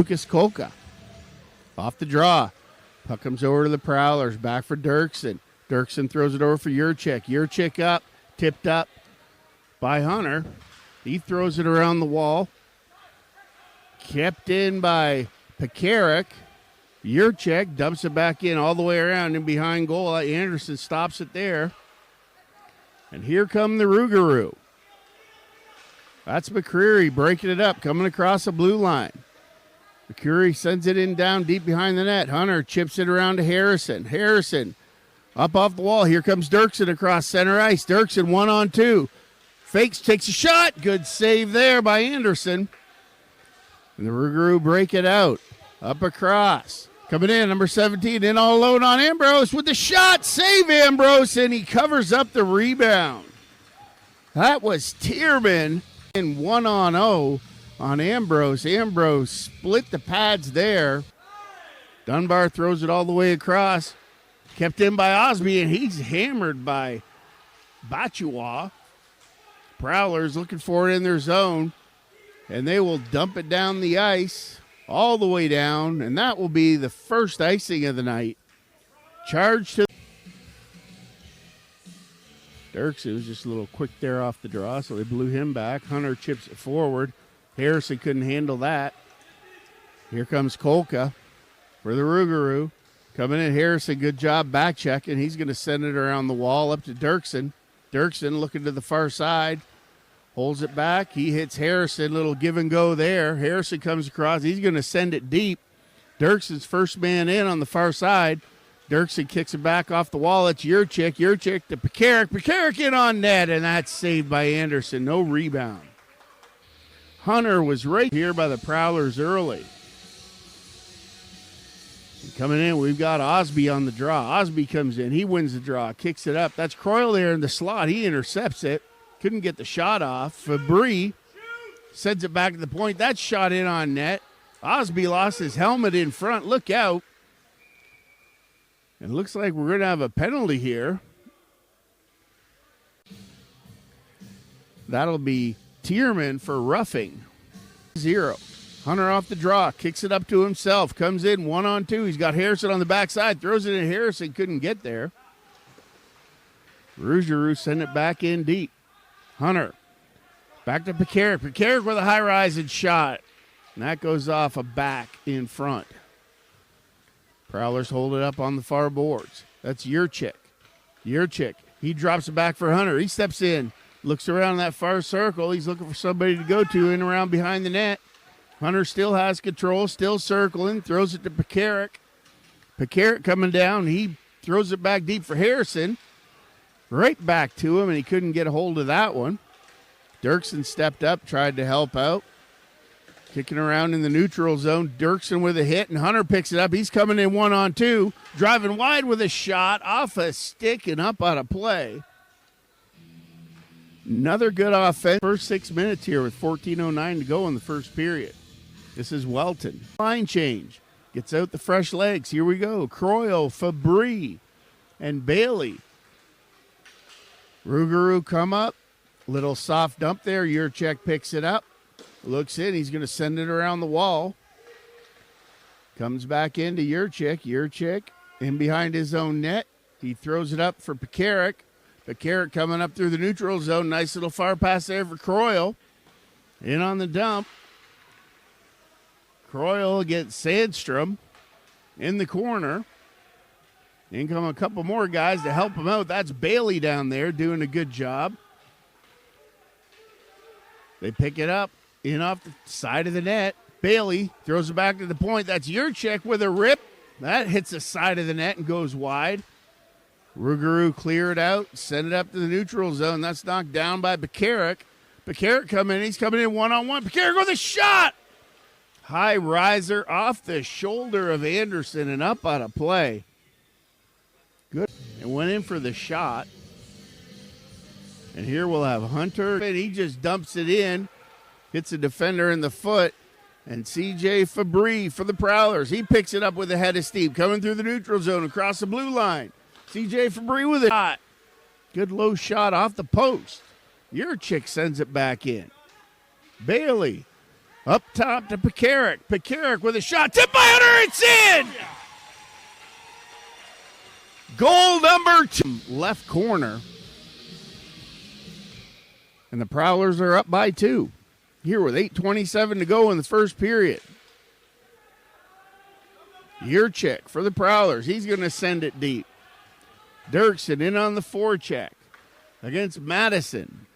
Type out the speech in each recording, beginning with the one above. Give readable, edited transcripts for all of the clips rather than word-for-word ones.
Lucas Kolka off the draw. Puck comes over to the Prowlers. Back for Dirksen. Dirksen throws it over for Yurcik. Yurcik up. Tipped up by Hunter. He throws it around the wall. Kept in by Pekarik. Yurcik dumps it back in all the way around and behind goal. Anderson stops it there. And here come the Rougarou. That's McCreary breaking it up, coming across the blue line. McCreary sends it in down deep behind the net. Hunter chips it around to Harrison. Harrison up off the wall. Here comes Dirksen across center ice. Dirksen 1-on-2. Fakes, takes a shot. Good save there by Anderson. And the Rougarou break it out. Up across. Coming in, number 17, in all alone on Ambrose with the shot. Save Ambrose, and he covers up the rebound. That was Tierman in 1-on-0 on Ambrose. Ambrose split the pads there. Dunbar throws it all the way across. Kept in by Osby, and he's hammered by Bachois. Prowlers looking for it in their zone, and they will dump it down the ice. All the way down, and that will be the first icing of the night. Charge to Dirksen was just a little quick there off the draw, so they blew him back. Hunter chips it forward. Harrison couldn't handle that. Here comes Kolka for the Rougarou. Coming in, Harrison, good job back checking. He's going to send it around the wall up to Dirksen. Dirksen looking to the far side. Holds it back. He hits Harrison. Little give and go there. Harrison comes across. He's going to send it deep. Dirksen's first man in on the far side. Dirksen kicks it back off the wall. It's Yurcik. Yurcik to Pekarik. Pekarik in on net, and that's saved by Anderson. No rebound. Hunter was right here by the Prowlers early. And coming in, we've got Osby on the draw. Osby comes in. He wins the draw. Kicks it up. That's Croyle there in the slot. He intercepts it. Couldn't get the shot off. Fabry sends it back to the point. That shot in on net. Osby lost his helmet in front. Look out. It looks like we're going to have a penalty here. That'll be Tierman for roughing. 0. Hunter off the draw. Kicks it up to himself. Comes in 1-on-2. He's got Harrison on the backside. Throws it in. Harrison couldn't get there. Rougarou sent it back in deep. Hunter, back to Pekarik. Pekarik with a high-rising shot. And that goes off a back in front. Prowlers hold it up on the far boards. That's Yurcik. Yurcik, he drops it back for Hunter. He steps in, looks around that far circle. He's looking for somebody to go to in around behind the net. Hunter still has control, still circling, throws it to Pekarik. Pekarik coming down. He throws it back deep for Harrison. Right back to him, and he couldn't get a hold of that one. Dirksen stepped up, tried to help out. Kicking around in the neutral zone. Dirksen with a hit, and Hunter picks it up. He's coming in 1-on-2. Driving wide with a shot off a stick and up on a play. Another good offense. First 6 minutes here with 14:09 to go in the first period. This is Welton. Line change. Gets out the fresh legs. Here we go. Croyle, Fabry, and Bailey. Rougarou come up. Little soft dump there. Yurcik picks it up. Looks in. He's going to send it around the wall. Comes back into Yurcik. Yurcik in behind his own net. He throws it up for Pekarik. Pekarik coming up through the neutral zone. Nice little far pass there for Croyle. In on the dump. Croyle against Sandstrom in the corner. In come a couple more guys to help him out. That's Bailey down there doing a good job. They pick it up in off the side of the net. Bailey throws it back to the point. That's Yurcik with a rip. That hits the side of the net and goes wide. Rougarou clear it out, send it up to the neutral zone. That's knocked down by Pekarik. Pekarik coming in. He's coming in 1-on-1. Pekarik with a shot. High riser off the shoulder of Anderson and up on a play. Good. And went in for the shot. And here we'll have Hunter. And he just dumps it in. Hits a defender in the foot. And C.J. Fabry for the Prowlers. He picks it up with a head of steam. Coming through the neutral zone across the blue line. C.J. Fabry with a shot. Good low shot off the post. Yurcik sends it back in. Bailey Up top to Pekarik. Pekarik with a shot. Tipped by Hunter. It's in! Goal number 2. Left corner. And the Prowlers are up by 2. Here with 8:27 to go in the first period. Yurcik for the Prowlers. He's going to send it deep. Dirksen in on the forecheck against Madison.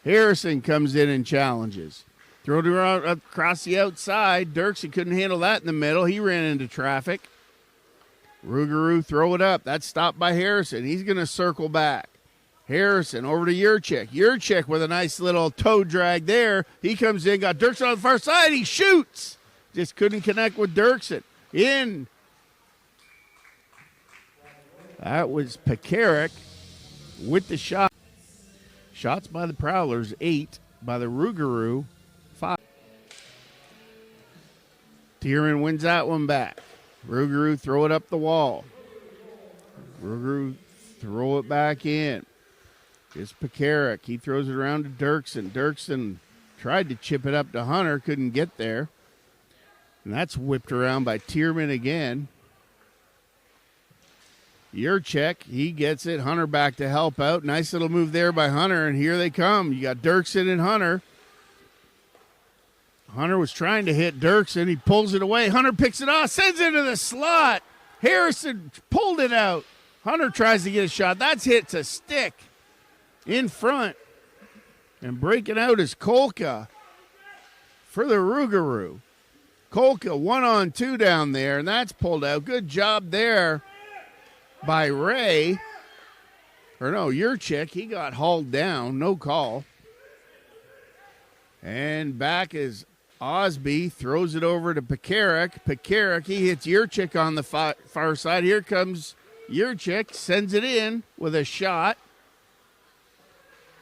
Harrison comes in and challenges. Throw it around across the outside. Dirksen couldn't handle that in the middle. He ran into traffic. Rougarou throw it up. That's stopped by Harrison. He's going to circle back. Harrison over to Yurcik. Yurcik with a nice little toe drag there. He comes in, got Dirksen on the far side. He shoots. Just couldn't connect with Dirksen. In. That was Pekarik with the shot. Shots by the Prowlers, 8. By the Rougarou, 5. Tierman wins that one back. Rougarou throw it up the wall. Rougarou throw it back in. It's Pekarik. He throws it around to Dirksen. Dirksen tried to chip it up to Hunter, couldn't get there. And that's whipped around by Tierman again. Yurcik, he gets it. Hunter back to help out. Nice little move there by Hunter, and here they come. You got Dirksen and Hunter. Hunter was trying to hit Dirksen. He pulls it away. Hunter picks it off, sends it into the slot. Harrison pulled it out. Hunter tries to get a shot. That's hit to stick in front. And breaking out is Kolka for the Rougarou. Kolka 1-on-2 down there, and that's pulled out. Good job there by Ray. Or no, Yurcik. He got hauled down. No call. And back is Osby. Throws it over to Pekarik. Pekarik, he hits Yurcik on the far side. Here comes Yurcik. Sends it in with a shot.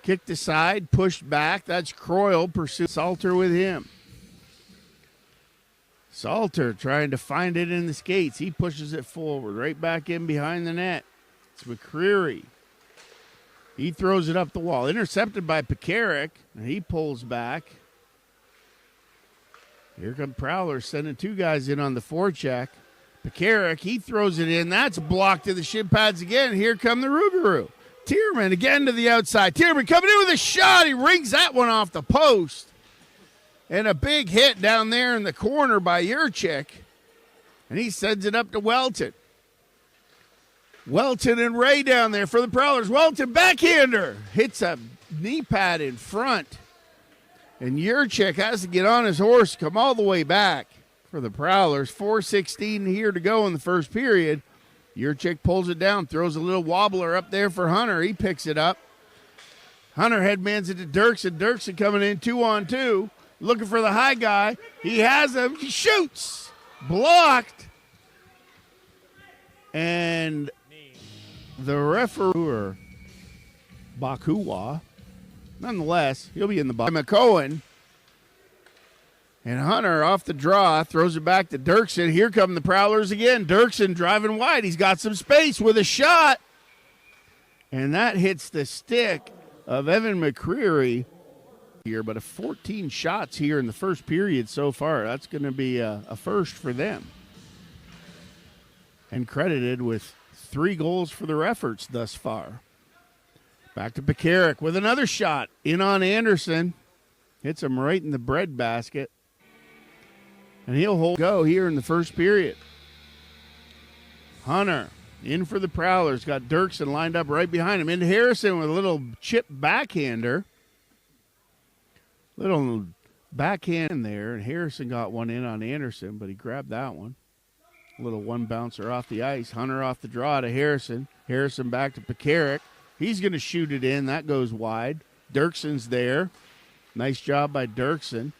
Kicked aside. Pushed back. That's Croyle. Pursues Salter with him. Salter trying to find it in the skates. He pushes it forward, right back in behind the net. It's McCreary. He throws it up the wall. Intercepted by Pekarik, and he pulls back. Here come Prowlers sending 2 guys in on the forecheck. Pekarik, he throws it in. That's blocked to the shin pads again. Here come the Rougarou. Tierman again to the outside. Tierman coming in with a shot. He rings that one off the post. And a big hit down there in the corner by Yurcik. And he sends it up to Welton. Welton and Ray down there for the Prowlers. Welton backhander. Hits a knee pad in front. And Yurcik has to get on his horse, come all the way back for the Prowlers. 4:16 here to go in the first period. Yurcik pulls it down, throws a little wobbler up there for Hunter. He picks it up. Hunter headmans it to Dirksen. Dirksen coming in 2-on-2. Looking for the high guy. He has him. He shoots. Blocked. And the referee, Bakuwa, nonetheless, he'll be in the box. McCohen. And Hunter off the draw, throws it back to Dirksen. Here come the Prowlers again. Dirksen driving wide. He's got some space with a shot. And that hits the stick of Evan McCreary here, but 14 shots here in the first period so far. That's going to be a first for them. And credited with 3 goals for their efforts thus far. Back to Pekarik with another shot. In on Anderson. Hits him right in the breadbasket. And he'll go here in the first period. Hunter in for the Prowlers. Got Dirksen lined up right behind him. Into Harrison with a little chip backhander. Little backhand there, and Harrison got one in on Anderson, but he grabbed that one. A little one bouncer off the ice. Hunter off the draw to Harrison. Harrison back to Pekarik. He's going to shoot it in. That goes wide. Dirksen's there. Nice job by Dirksen.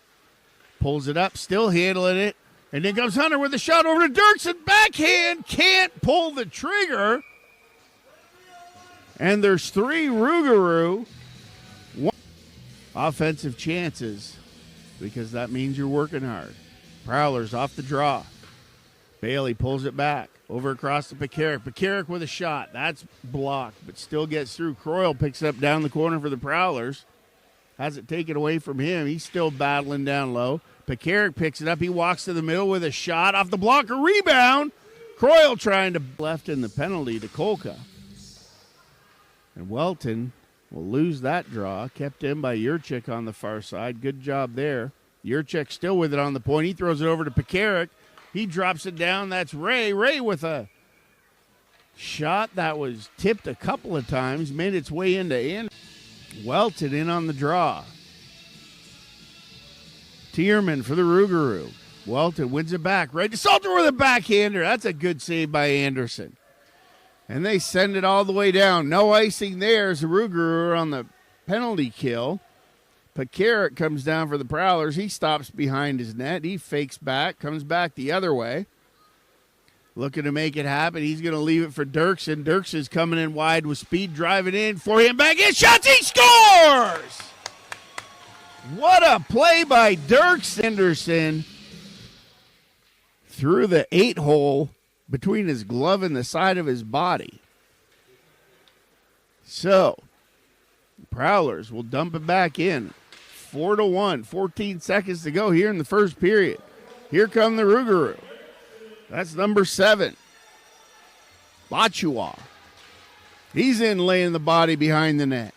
Pulls it up, still handling it. And then comes Hunter with a shot over to Dirksen. Backhand, can't pull the trigger. And there's 3 Rougarou. Offensive chances, because that means you're working hard. Prowlers off the draw. Bailey pulls it back. Over across to Pekarik. Pekarik with a shot. That's blocked, but still gets through. Croyle picks it up down the corner for the Prowlers. has it taken away from him. He's still battling down low. Pekarik picks it up. He walks to the middle with a shot off the blocker. Rebound. Croyle trying to left in the penalty to Kolka. And Welton will lose that draw. Kept in by Yurcik on the far side. Good job there. Yurcik still with it on the point. He throws it over to Pekarik. He drops it down. That's Ray. Ray with a shot that was tipped a couple of times. Made its way into in. Welton in on the draw. Tierman for the Rougarou. Welton wins it back. Right to Salter with a backhander. That's a good save by Anderson. And they send it all the way down. No icing there as the Rougarou on the penalty kill. Pekarik comes down for the Prowlers. He stops behind his net. He fakes back, comes back the other way. Looking to make it happen. He's going to leave it for Dirksen. Dirksen's coming in wide with speed, driving in. For him back in. Shots. He scores! What a play by Dirksen. Anderson through the 8-hole between his glove and the side of his body. So, Prowlers will dump it back in. 4-1. 14 seconds to go here in the first period. Here come the Rougarou. That's number 7. Bachua. He's in laying the body behind the net.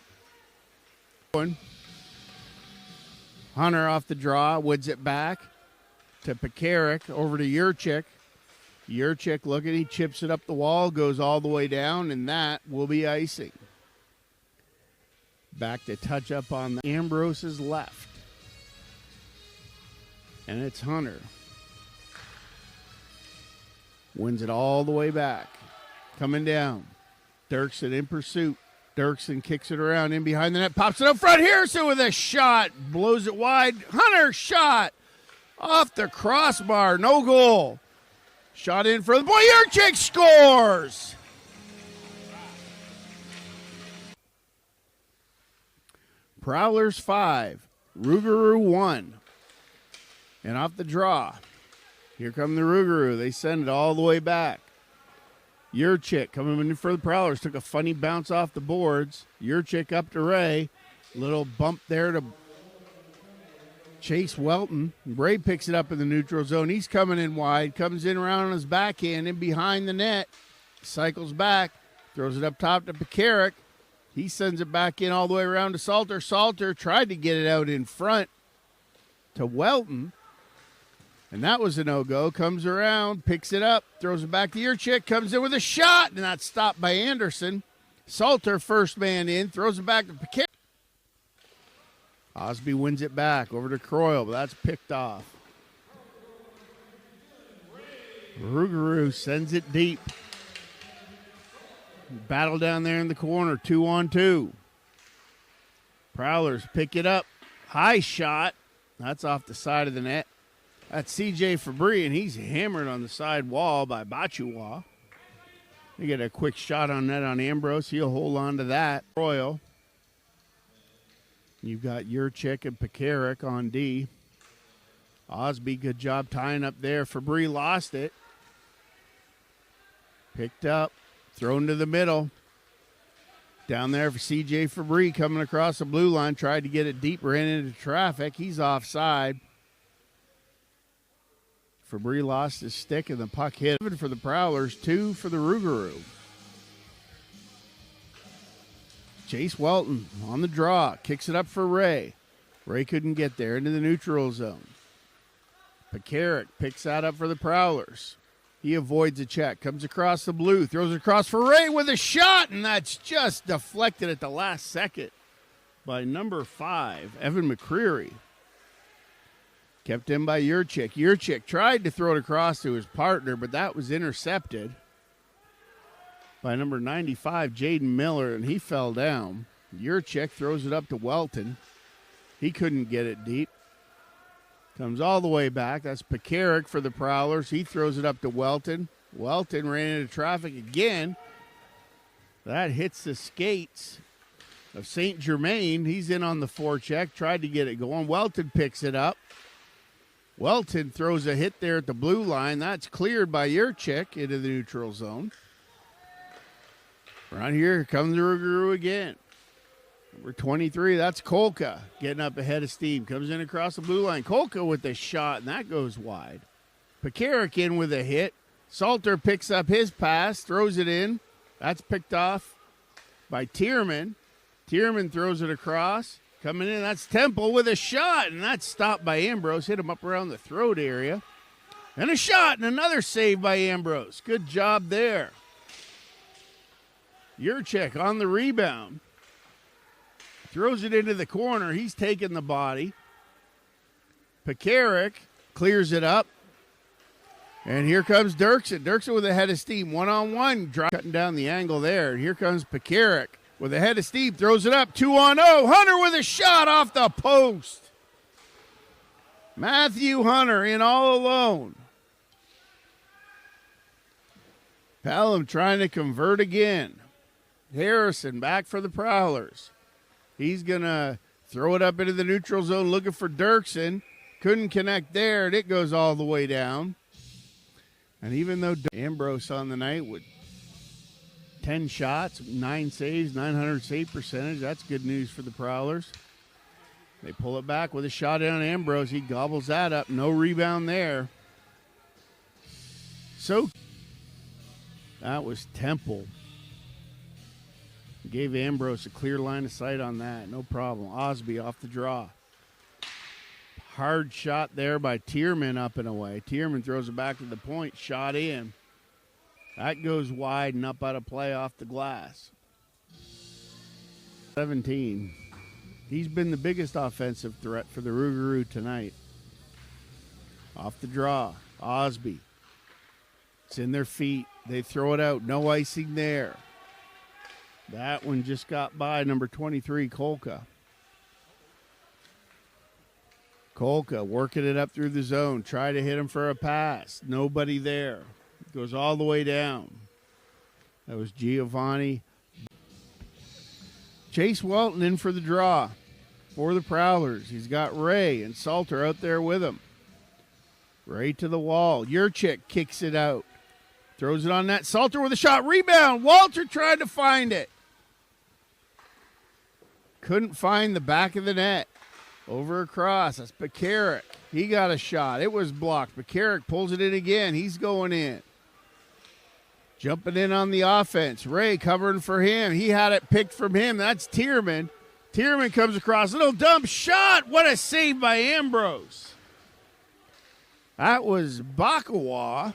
Hunter off the draw, woods it back to Pekarik, over to Yurcik. Yurcik looking, he chips it up the wall, goes all the way down, and that will be icing. Back to touch up on the Ambrose's left. And it's Hunter. Wins it all the way back. Coming down. Dirksen in pursuit. Dirksen kicks it around in behind the net. Pops it up front. Harrison with a shot. Blows it wide. Hunter shot. Off the crossbar. No goal. Shot in for the boy. Yurcik scores. Prowlers 5. Rougarou 1. And off the draw. Here come the Rougarou. They send it all the way back. Yurcik coming in for the Prowlers. Took a funny bounce off the boards. Yurcik up to Ray. Little bump there to Chase Welton. Ray picks it up in the neutral zone. He's coming in wide. Comes in around on his backhand in behind the net. Cycles back. Throws it up top to Pekarik. He sends it back in all the way around to Salter. Salter tried to get it out in front to Welton. And that was a no-go. Comes around, picks it up, throws it back to Yurcik, comes in with a shot, and that's stopped by Anderson. Salter, first man in, throws it back to Pekarik. Osby wins it back over to Croyle, but that's picked off. Rougarou sends it deep. Battle down there in the corner, 2-on-2. Prowlers pick it up. High shot. That's off the side of the net. That's C.J. Fabry, and he's hammered on the side wall by Bachua. They get a quick shot on net on Ambrose. He'll hold on to that. Royal. You've got Yurcik and Pekarik on D. Osby, good job tying up there. Fabry lost it. Picked up. Thrown to the middle. Down there for C.J. Fabry coming across the blue line. Tried to get it deep. Ran into traffic. He's offside. Fabry lost his stick and the puck hit. 7 for the Prowlers, 2 for the Rougarou. Chase Welton on the draw. Kicks it up for Ray. Ray couldn't get there into the neutral zone. Pekarik picks that up for the Prowlers. He avoids a check. Comes across the blue. Throws it across for Ray with a shot. And that's just deflected at the last second by number 5, Evan McCreary. Kept in by Yurcik. Yurcik tried to throw it across to his partner, but that was intercepted by number 95, Jaden Miller, and he fell down. Yurcik throws it up to Welton. He couldn't get it deep. Comes all the way back. That's Pekarik for the Prowlers. He throws it up to Welton. Welton ran into traffic again. That hits the skates of St. Germain. He's in on the forecheck. Tried to get it going. Welton picks it up. Welton throws a hit there at the blue line. That's cleared by Yurcik into the neutral zone. Around here comes the Rougarou again. Number 23, that's Kolka getting up ahead of steam. Comes in across the blue line. Kolka with the shot, and that goes wide. Pekarik in with a hit. Salter picks up his pass, throws it in. That's picked off by Tierman. Tierman throws it across. Coming in, that's Temple with a shot, and that's stopped by Ambrose. Hit him up around the throat area. And a shot, and another save by Ambrose. Good job there. Yurcik on the rebound. Throws it into the corner. He's taking the body. Pekarik clears it up. And here comes Dirksen. Dirksen with a head of steam. One-on-one. Cutting down the angle there. Here comes Pekarik with a head of steam. Throws it up. 2-on-0. Hunter with a shot off the post. Matthew Hunter in all alone. Pelham trying to convert again. Harrison back for the Prowlers. He's going to throw it up into the neutral zone looking for Dirksen. Couldn't connect there, and it goes all the way down. And even though Ambrose on the night with 10 shots, 9 saves, 900 save percentage, that's good news for the Prowlers. They pull it back with a shot in on Ambrose. He gobbles that up. No rebound there. So that was Temple. Gave Ambrose a clear line of sight on that. No problem. Osby off the draw. Hard shot there by Tierman up and away. Tierman throws it back to the point. Shot in. That goes wide and up out of play off the glass. 17. He's been the biggest offensive threat for the Rougarou tonight. Off the draw. Osby. It's in their feet. They throw it out. No icing there. That one just got by number 23, Kolka. Kolka working it up through the zone. Try to hit him for a pass. Nobody there. Goes all the way down. That was Giovanni. Chase Welton in for the draw for the Prowlers. He's got Ray and Salter out there with him. Ray to the wall. Yurcik kicks it out. Throws it on net. Salter with a shot. Rebound. Walter tried to find it. Couldn't find the back of the net. Over across. That's Pekarik. He got a shot. It was blocked. Pekarik pulls it in again. He's going in. Jumping in on the offense. Ray covering for him. He had it picked from him. That's Tierman. Tierman comes across. Little dump shot. What a save by Ambrose. That was Bakawa.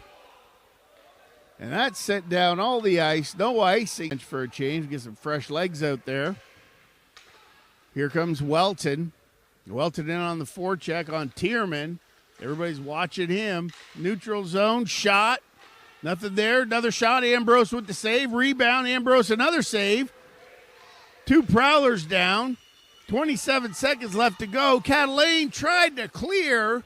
And that sent down all the ice. No icing for a change. Get some fresh legs out there. Here comes Welton. Welton in on the forecheck on Tierman. Everybody's watching him. Neutral zone. Shot. Nothing there. Another shot. Ambrose with the save. Rebound. Ambrose another save. 2 Prowlers down. 27 seconds left to go. Catalane tried to clear.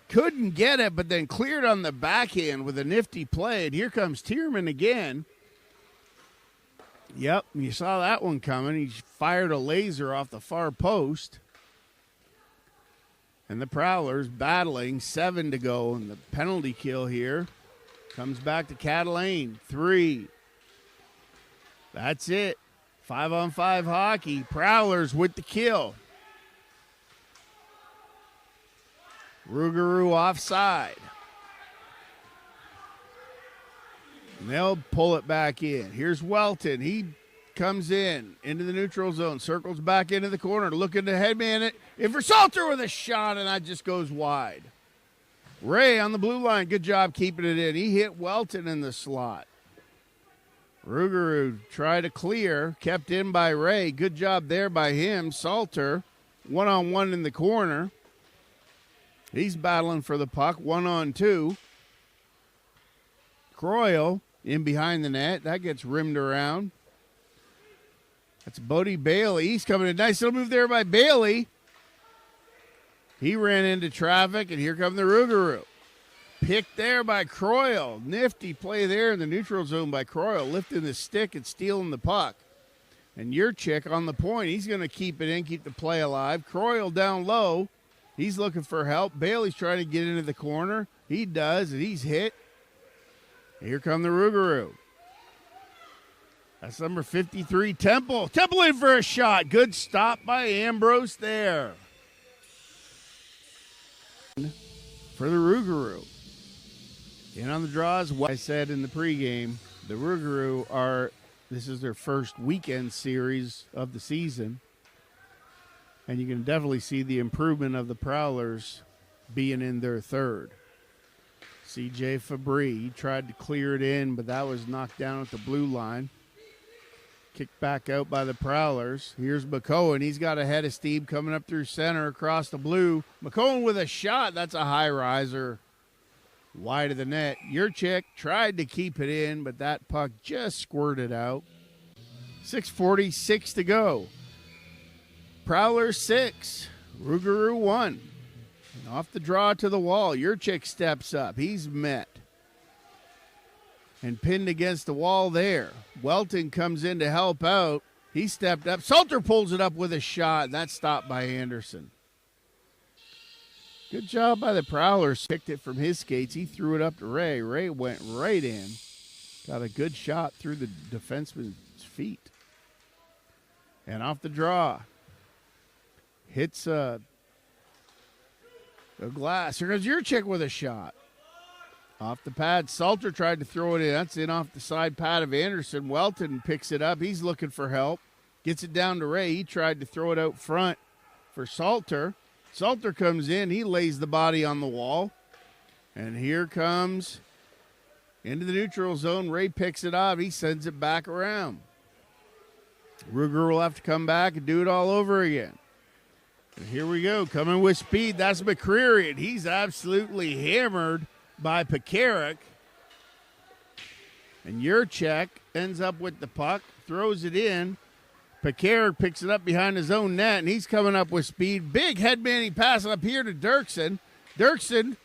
Couldn't get it, but then cleared on the backhand with a nifty play. And here comes Tierman again. Yep, you saw that one coming. He fired a laser off the far post. And the Prowlers battling. 7 to go. And the penalty kill here comes back to Catalane. 3. That's it. 5-on-5 hockey. Prowlers with the kill. Rougarou offside. And they'll pull it back in. Here's Welton. He comes into the neutral zone. Circles back into the corner. Looking to headman it. In for Salter with a shot, and that just goes wide. Ray on the blue line. Good job keeping it in. He hit Welton in the slot. Rougarou tried to clear. Kept in by Ray. Good job there by him. Salter, 1-on-1 in the corner. He's battling for the puck, 1-on-2. Croyle in behind the net. That gets rimmed around. That's Bodie Bailey. He's coming in. Nice little move there by Bailey. He ran into traffic, and here come the Rougarou. Picked there by Croyle. Nifty play there in the neutral zone by Croyle, lifting the stick and stealing the puck. And Yurcik on the point. He's going to keep it in, keep the play alive. Croyle down low. He's looking for help. Bailey's trying to get into the corner. He does, and he's hit. Here come the Rougarou. That's number 53, Temple. Temple in for a shot. Good stop by Ambrose there. For the Rougarou. In on the draws, what I said in the pregame, the Rougarou this is their first weekend series of the season. And you can definitely see the improvement of the Prowlers being in their third. C.J. Fabry, he tried to clear it in, but that was knocked down at the blue line. Kicked back out by the Prowlers. Here's McCohen. He's got a head of steam coming up through center across the blue. McCohen with a shot. That's a high riser. Wide of the net. Yurcik tried to keep it in, but that puck just squirted out. 6:46 to go. Prowlers 6. Rougarou 1. And off the draw to the wall. Yurcik steps up. He's met. And pinned against the wall there. Welton comes in to help out. He stepped up. Salter pulls it up with a shot. That's stopped by Anderson. Good job by the Prowlers. Picked it from his skates. He threw it up to Ray. Ray went right in. Got a good shot through the defenseman's feet. And off the draw. Hits a glass. Here goes Yurcik with a shot. Off the pad, Salter tried to throw it in. That's in off the side pad of Anderson. Welton picks it up. He's looking for help. Gets it down to Ray. He tried to throw it out front for Salter. Salter comes in. He lays the body on the wall. And here comes into the neutral zone. Ray picks it up. He sends it back around. Ruger will have to come back and do it all over again. And here we go. Coming with speed. That's McCreary. And he's absolutely hammered by Pekarik. And Yurcik ends up with the puck, throws it in. Pekarik picks it up behind his own net, and he's coming up with speed. Big headmanning pass up here to Dirksen. Dirksen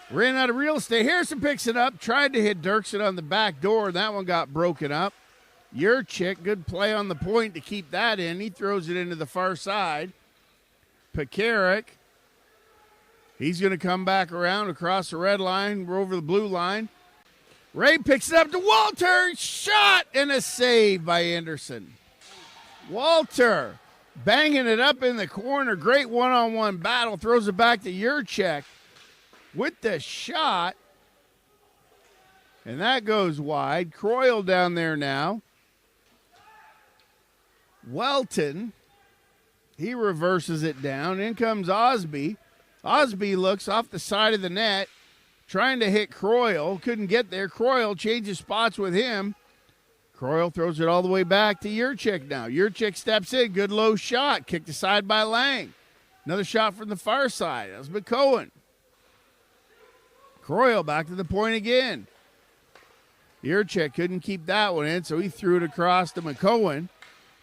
ran out of real estate. Harrison picks it up, tried to hit Dirksen on the back door. That one got broken up. Yurcik, good play on the point to keep that in. He throws it into the far side. Pekarik, he's going to come back around across the red line, over the blue line. Ray picks it up to Walter. Shot and a save by Anderson. Walter banging it up in the corner. Great one-on-one battle. Throws it back to Yurcik with the shot. And that goes wide. Croyle down there now. Welton, he reverses it down. In comes Osby. Osby looks off the side of the net, trying to hit Croyle. Couldn't get there. Croyle changes spots with him. Croyle throws it all the way back to Yurcik now. Yurcik steps in. Good low shot. Kicked aside by Lang. Another shot from the far side. That was McCohen. Croyle back to the point again. Yurcik couldn't keep that one in, so he threw it across to McCohen.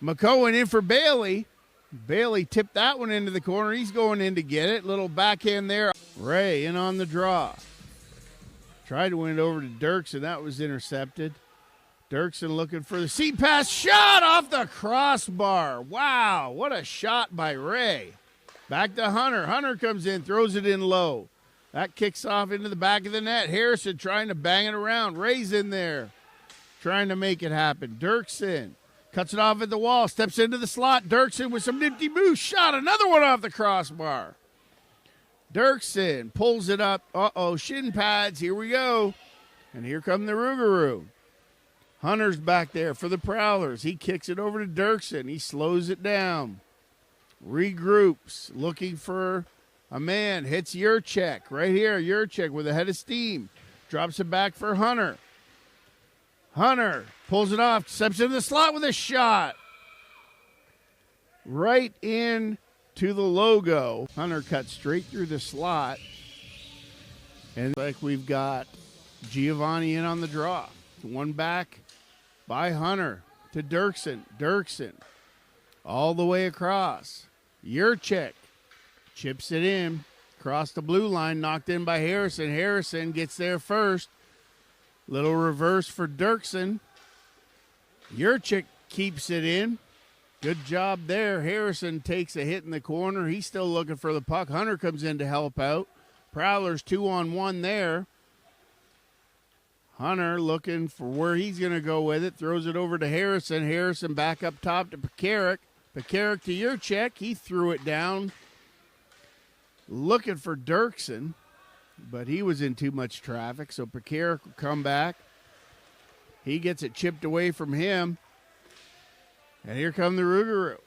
McCohen in for Bailey. Bailey tipped that one into the corner. He's going in to get it. Little backhand there. Ray in on the draw. Tried to win it over to Dirksen. That was intercepted. Dirksen looking for the seat pass. Shot off the crossbar. Wow, what a shot by Ray. Back to Hunter. Hunter comes in, throws it in low. That kicks off into the back of the net. Harrison trying to bang it around. Ray's in there trying to make it happen. Dirksen cuts it off at the wall, steps into the slot. Dirksen with some nifty moves. Shot another one off the crossbar. Dirksen pulls it up. Shin pads. Here we go. And here come the Rougarou. Hunter's back there for the Prowlers. He kicks it over to Dirksen. He slows it down. Regroups, looking for a man. Hits Yurcik right here. Yurcik with a head of steam. Drops it back for Hunter. Hunter pulls it off, steps into the slot with a shot. Right in to the logo. Hunter cuts straight through the slot. And like we've got Giovanni in on the draw. One back by Hunter to Dirksen. Dirksen all the way across. Yurcik chips it in. Across the blue line, knocked in by Harrison. Harrison gets there first. Little reverse for Dirksen. Yurcik keeps it in. Good job there. Harrison takes a hit in the corner. He's still looking for the puck. Hunter comes in to help out. Prowlers 2-on-1 there. Hunter looking for where he's going to go with it. Throws it over to Harrison. Harrison back up top to Pekarik. Pekarik to Yurcik. He threw it down. Looking for Dirksen, but he was in too much traffic, so Pekarik will come back. He gets it chipped away from him. And here come the Rougarou.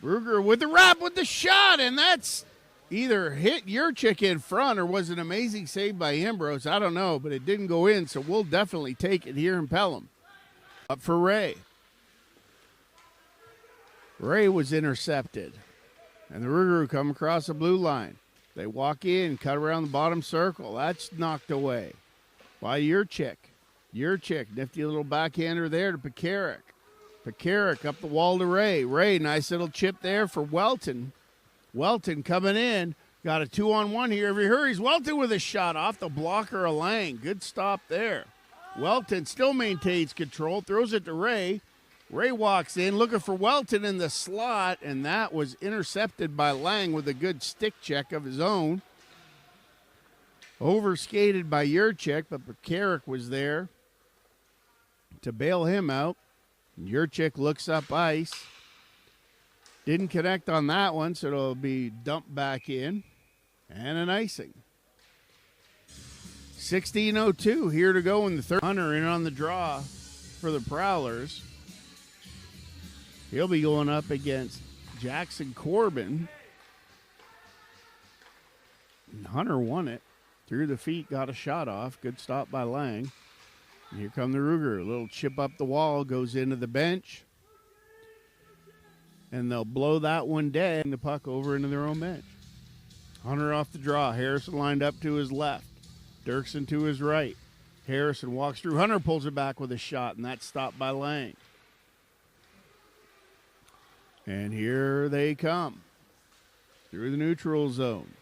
Rougarou with the wrap with the shot, and that's either hit Yurcik in front or was an amazing save by Ambrose. I don't know, but it didn't go in, so we'll definitely take it here in Pelham. Up for Ray. Ray was intercepted, and the Rougarou come across the blue line. They walk in, cut around the bottom circle. That's knocked away by Yurcik. Yurcik, nifty little backhander there to Pekarik. Pekarik up the wall to Ray. Ray, nice little chip there for Welton. Welton coming in. Got a 2-on-1 here. If he hurries, Welton with a shot off the blocker of Lang. Good stop there. Welton still maintains control. Throws it to Ray. Ray walks in looking for Welton in the slot, and that was intercepted by Lang with a good stick check of his own. Overskated by Yurcik, but Pekarik was there to bail him out. Yurcik looks up ice. Didn't connect on that one, so it'll be dumped back in. And an icing. 16:02 here to go in the third. Hunter in on the draw for the Prowlers. He'll be going up against Jackson Corbin. And Hunter won it. Through the feet, got a shot off. Good stop by Lang. And here come the Rougarou. A little chip up the wall, goes into the bench. And they'll blow that one dead and the puck over into their own bench. Hunter off the draw. Harrison lined up to his left. Dirksen to his right. Harrison walks through. Hunter pulls it back with a shot, and that's stopped by Lang. And here they come through the neutral zone.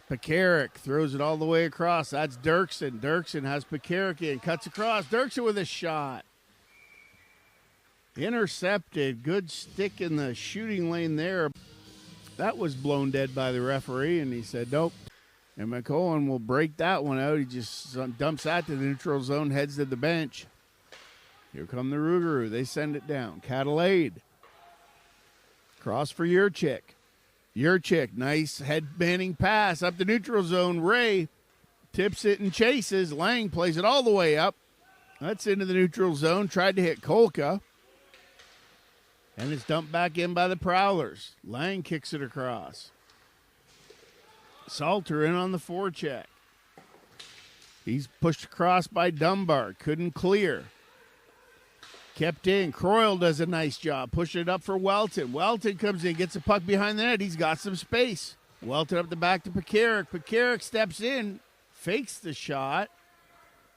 Pekarik throws it all the way across. That's Dirksen. Dirksen has Pekarik in. Cuts across. Dirksen with a shot. Intercepted. Good stick in the shooting lane there. That was blown dead by the referee, and he said, nope. And McCollum will break that one out. He just dumps that to the neutral zone, heads to the bench. Here come the Rougarou. They send it down. Catalade. Cross for Yurcik. Yurcik, nice headbanding pass up the neutral zone. Ray tips it and chases. Lang plays it all the way up. That's into the neutral zone. Tried to hit Kolka. And it's dumped back in by the Prowlers. Lang kicks it across. Salter in on the forecheck. He's pushed across by Dunbar. Couldn't clear. Kept in. Croyle does a nice job. Pushing it up for Welton. Welton comes in, gets a puck behind the net. He's got some space. Welton up the back to Pekarik. Pekarik steps in, fakes the shot,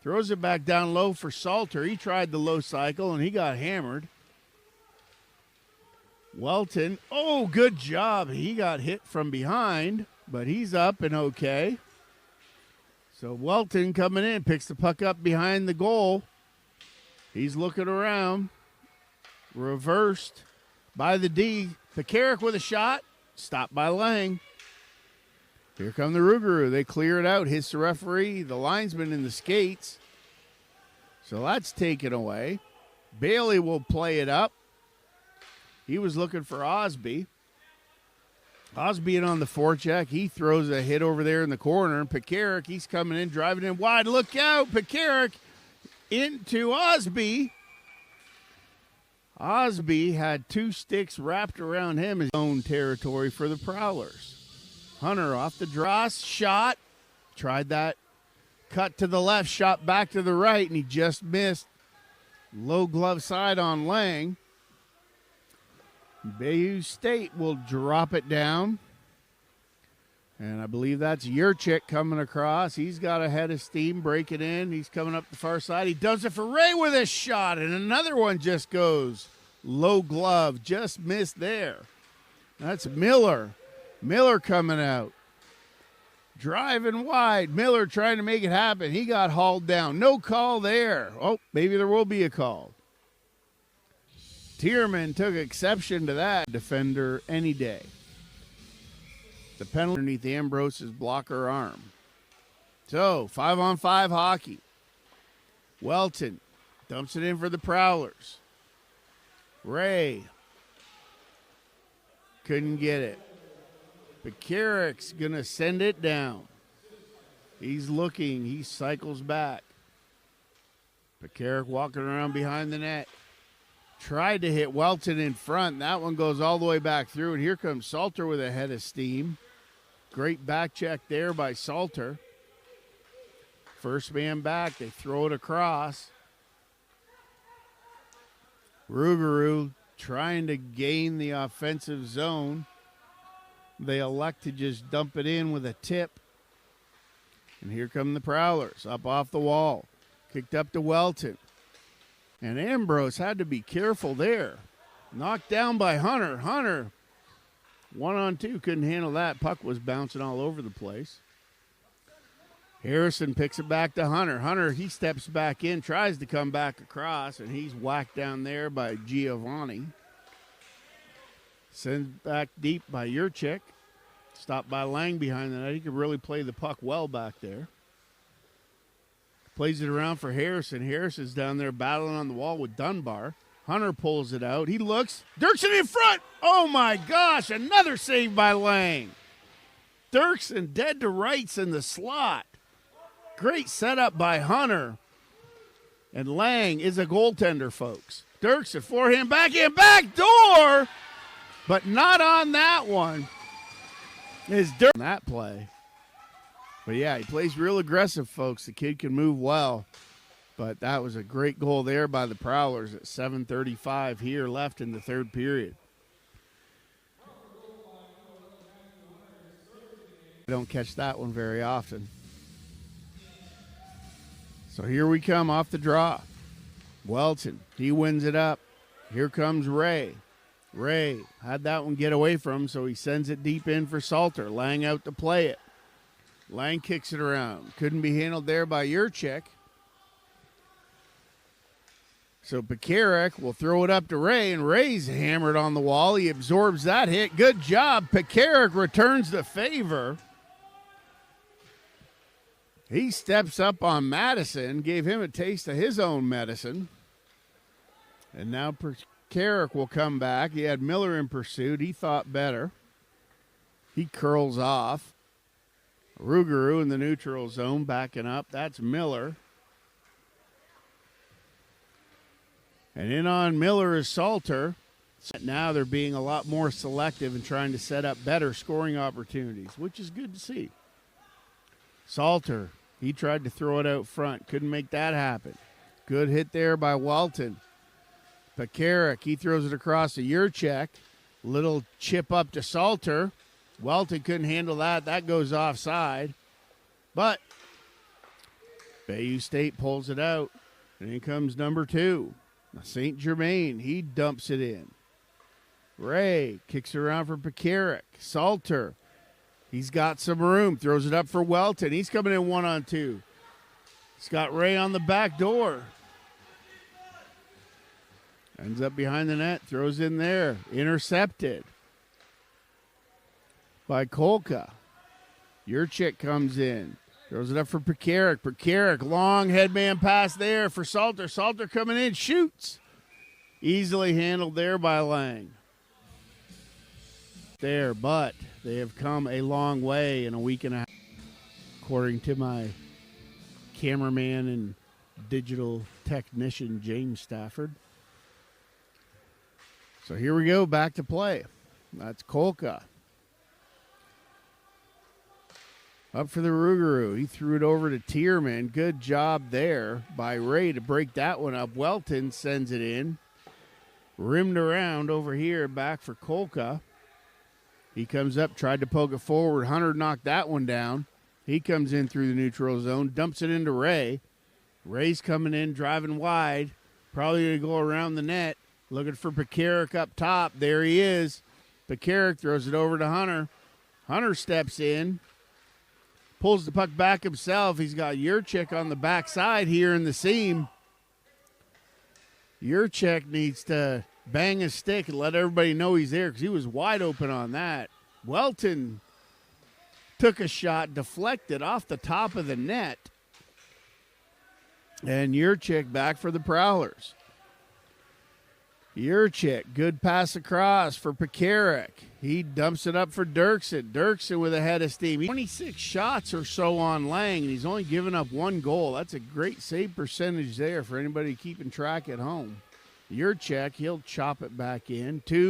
throws it back down low for Salter. He tried the low cycle, and he got hammered. Welton, oh, good job. He got hit from behind, but he's up and okay. So Welton coming in, picks the puck up behind the goal. He's looking around. Reversed by the D. Pekarik with a shot. Stopped by Lang. Here come the Rougarou. They clear it out. Hits the referee, the linesman in the skates. So that's taken away. Bailey will play it up. He was looking for Osby. Osby in on the forecheck. He throws a hit over there in the corner. And Pekarik, he's coming in, driving in wide. Look out. Pekarik into Osby. Osby had two sticks wrapped around him, his own territory for the Prowlers. Hunter off the draw, shot. Tried that cut to the left, shot back to the right, and he just missed. Low glove side on Lang. Bayou State will drop it down. And I believe that's Yurcik coming across. He's got a head of steam, breaking in. He's coming up the far side. He does it for Ray with a shot, and another one just goes low glove. Just missed there. That's Miller. Miller coming out. Driving wide. Miller trying to make it happen. He got hauled down. No call there. Oh, maybe there will be a call. Tierman took exception to that. Defender any day. The penalty underneath Ambrose's blocker arm. So, 5-on-5 hockey. Welton dumps it in for the Prowlers. Ray couldn't get it. Pekaric's going to send it down. He's looking. He cycles back. Pekaric walking around behind the net. Tried to hit Welton in front. That one goes all the way back through. And here comes Salter with a head of steam. Great back check there by Salter. First man back. They throw it across. Rougarou trying to gain the offensive zone. They elect to just dump it in with a tip. And here come the Prowlers up off the wall. Kicked up to Welton. And Ambrose had to be careful there. Knocked down by Hunter. Hunter, 1-on-2, couldn't handle that. Puck was bouncing all over the place. Harrison picks it back to Hunter. Hunter, he steps back in, tries to come back across, and he's whacked down there by Giovanni. Sends back deep by Yurcik. Stopped by Lang behind the net. He could really play the puck well back there. Plays it around for Harrison. Harrison's down there battling on the wall with Dunbar. Hunter pulls it out. He looks. Dirksen in front. Oh, my gosh. Another save by Lang. Dirksen dead to rights in the slot. Great setup by Hunter. And Lang is a goaltender, folks. Dirksen forehand, backhand, back door. But not on that one. Is Dirk that play. But yeah, he plays real aggressive, folks. The kid can move well. But that was a great goal there by the Prowlers at 7:35 here left in the third period. I don't catch that one very often. So here we come off the draw. Welton, he wins it up. Here comes Ray. Ray had that one get away from him, so he sends it deep in for Salter. Lang out to play it. Lang kicks it around. Couldn't be handled there by Yurcik. So Pekaric will throw it up to Ray, and Ray's hammered on the wall. He absorbs that hit. Good job. Pekaric returns the favor. He steps up on Madison, gave him a taste of his own medicine. And now Pekaric will come back. He had Miller in pursuit. He thought better. He curls off. Rougarou in the neutral zone, backing up. That's Miller. And in on Miller is Salter. Now they're being a lot more selective and trying to set up better scoring opportunities, which is good to see. Salter, he tried to throw it out front. Couldn't make that happen. Good hit there by Welton. Pekaric, he throws it across to Yurcik. Little chip up to Salter. Welton couldn't handle that. That goes offside. But Bayou State pulls it out. And in comes number 2. St. Germain, he dumps it in. Ray kicks it around for Pekaric. Salter, he's got some room. Throws it up for Welton. He's coming in 1-on-2. He's got Ray on the back door. Ends up behind the net. Throws in there. Intercepted by Kolka. Yurcik comes in. Throws it up for Pekaric. Pekaric, long headman pass there for Salter. Salter coming in, shoots. Easily handled there by Lang. There, but they have come a long way in a week and a half, according to my cameraman and digital technician, James Stafford. So here we go, back to play. That's Kolka. Up for the Rougarou. He threw it over to Tierman. Good job there by Ray to break that one up. Welton sends it in. Rimmed around over here, back for Kolka. He comes up, tried to poke it forward. Hunter knocked that one down. He comes in through the neutral zone, dumps it into Ray. Ray's coming in, driving wide. Probably going to go around the net. Looking for Pekaric up top. There he is. Pekaric throws it over to Hunter. Hunter steps in. Pulls the puck back himself. He's got Yurcik on the backside here in the seam. Yurcik needs to bang a stick and let everybody know he's there because he was wide open on that. Welton Took a shot, deflected off the top of the net. And Yurcik back for the Prowlers. Yurcik, good pass across for Pekarik. He dumps it up for Dirksen. Dirksen with a head of steam. 26 shots or so on Lang, and he's only given up 1 goal. That's a great save percentage there for anybody keeping track at home. Yurcik, he'll chop it back in. 2